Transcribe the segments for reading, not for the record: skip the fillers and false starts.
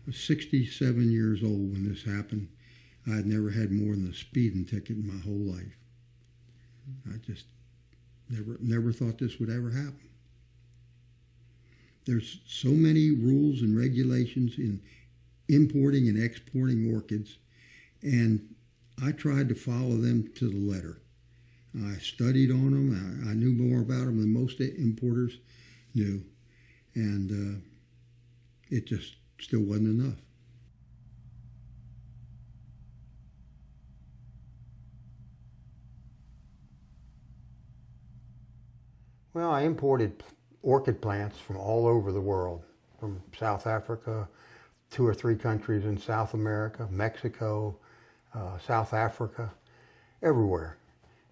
was 67 years old when this happened. I had never had more than a speeding ticket in my whole life. I just never thought this would ever happen. There's so many rules and regulations in importing and exporting orchids, and I tried to follow them to the letter. I studied on them. I knew more about them than most importers knew, and it just still wasn't enough. Well, I imported orchid plants from all over the world, from South Africa, 2 or 3 countries in South America, Mexico, South Africa, everywhere.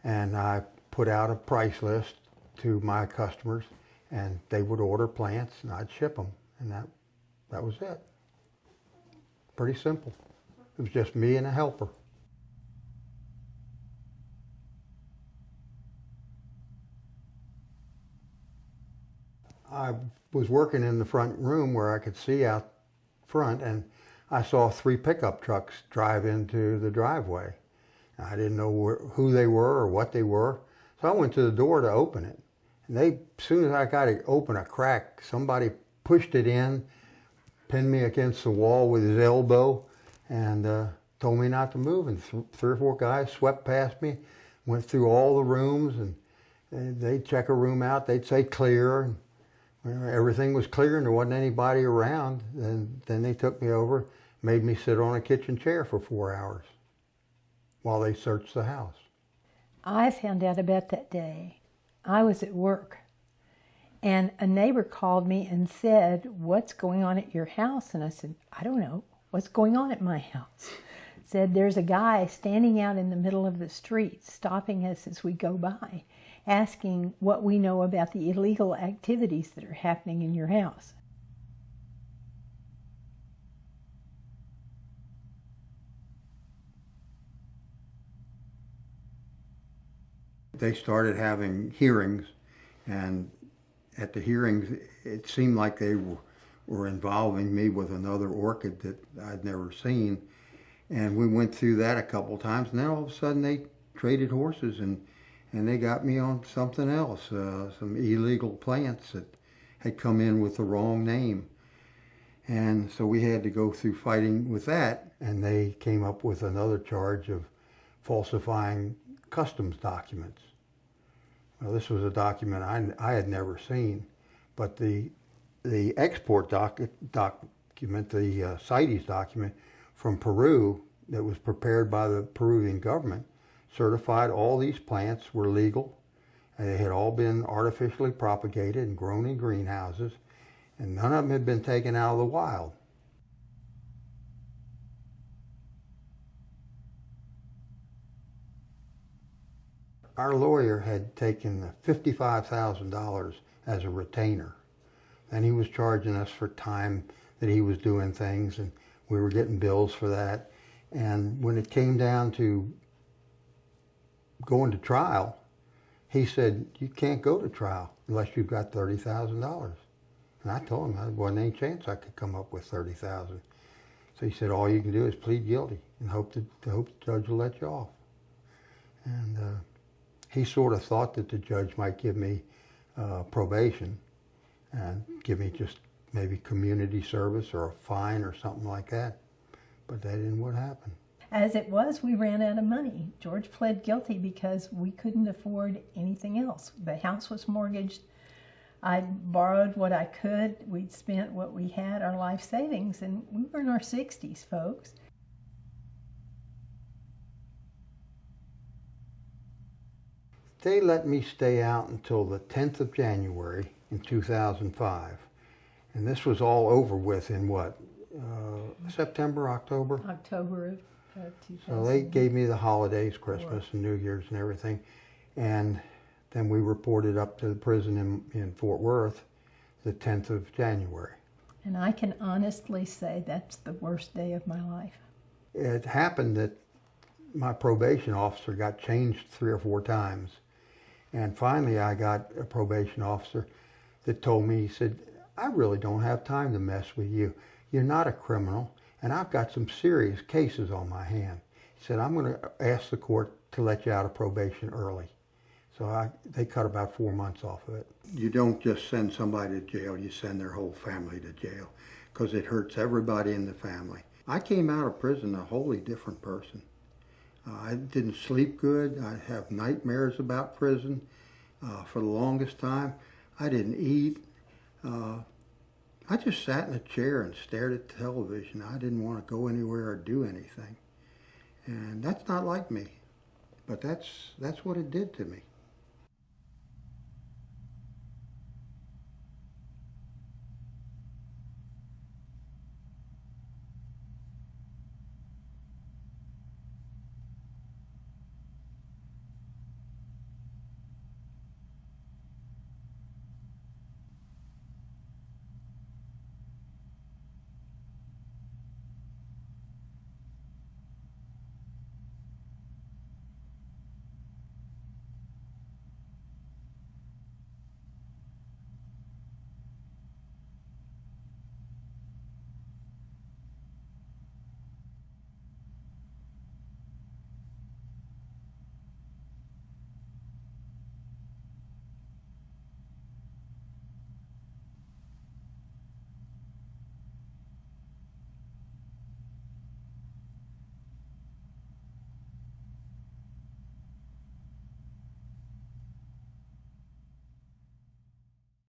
And I put out a price list to my customers, and they would order plants, and I'd ship them, and that was it. Pretty simple. It was just me and a helper. I was working in the front room where I could see out front, and I saw 3 pickup trucks drive into the driveway. I didn't know who they were or what they were, so I went to the door to open it. And as soon as I got it open a crack, somebody pushed it in, pinned me against the wall with his elbow, and told me not to move. And 3 or 4 guys swept past me, went through all the rooms, and they'd check a room out. They'd say clear. And when everything was clear and there wasn't anybody around, then they took me over, made me sit on a kitchen chair for 4 hours while they searched the house. I found out about that day. I was at work, and a neighbor called me and said, "What's going on at your house?" And I said, "I don't know. What's going on at my house?" Said, "There's a guy standing out in the middle of the street, stopping us as we go by, asking what we know about the illegal activities that are happening in your house." They started having hearings, and at the hearings it seemed like they were involving me with another orchid that I'd never seen, and we went through that a couple times, and then all of a sudden they traded horses, and they got me on something else, some illegal plants that had come in with the wrong name. And so we had to go through fighting with that, and they came up with another charge of falsifying customs documents. Well, this was a document I had never seen, but the export document, the CITES document from Peru that was prepared by the Peruvian government, certified all these plants were legal, and they had all been artificially propagated and grown in greenhouses, and none of them had been taken out of the wild. Our lawyer had taken $55,000 as a retainer, and he was charging us for time that he was doing things, and we were getting bills for that. And when it came down to going to trial, he said, "You can't go to trial unless you've got $30,000. And I told him there wasn't any chance I could come up with $30,000. So he said, "All you can do is plead guilty and hope the judge will let you off." And he sort of thought that the judge might give me probation and give me just maybe community service or a fine or something like that. But that isn't what happened. As it was, we ran out of money. George pled guilty because we couldn't afford anything else. The house was mortgaged. I borrowed what I could. We'd spent what we had, our life savings, and we were in our 60s, folks. They let me stay out until the 10th of January in 2005. And this was all over with in what, September, October? October of 2000. So they gave me the holidays, Christmas and New Year's and everything. And then we reported up to the prison in Fort Worth the 10th of January. And I can honestly say that's the worst day of my life. It happened that my probation officer got changed 3 or 4 times. And finally I got a probation officer that told me, he said, "I really don't have time to mess with you. you're not a criminal, and I've got some serious cases on my hand. He said, I'm going to ask the court to let you out of probation early. So they cut about 4 months off of it. You don't just send somebody to jail, you send their whole family to jail, because it hurts everybody in the family. I came out of prison a wholly different person. I didn't sleep good. I have nightmares about prison for the longest time. I didn't eat. I just sat in a chair and stared at television. I didn't want to go anywhere or do anything. And that's not like me. But that's what it did to me.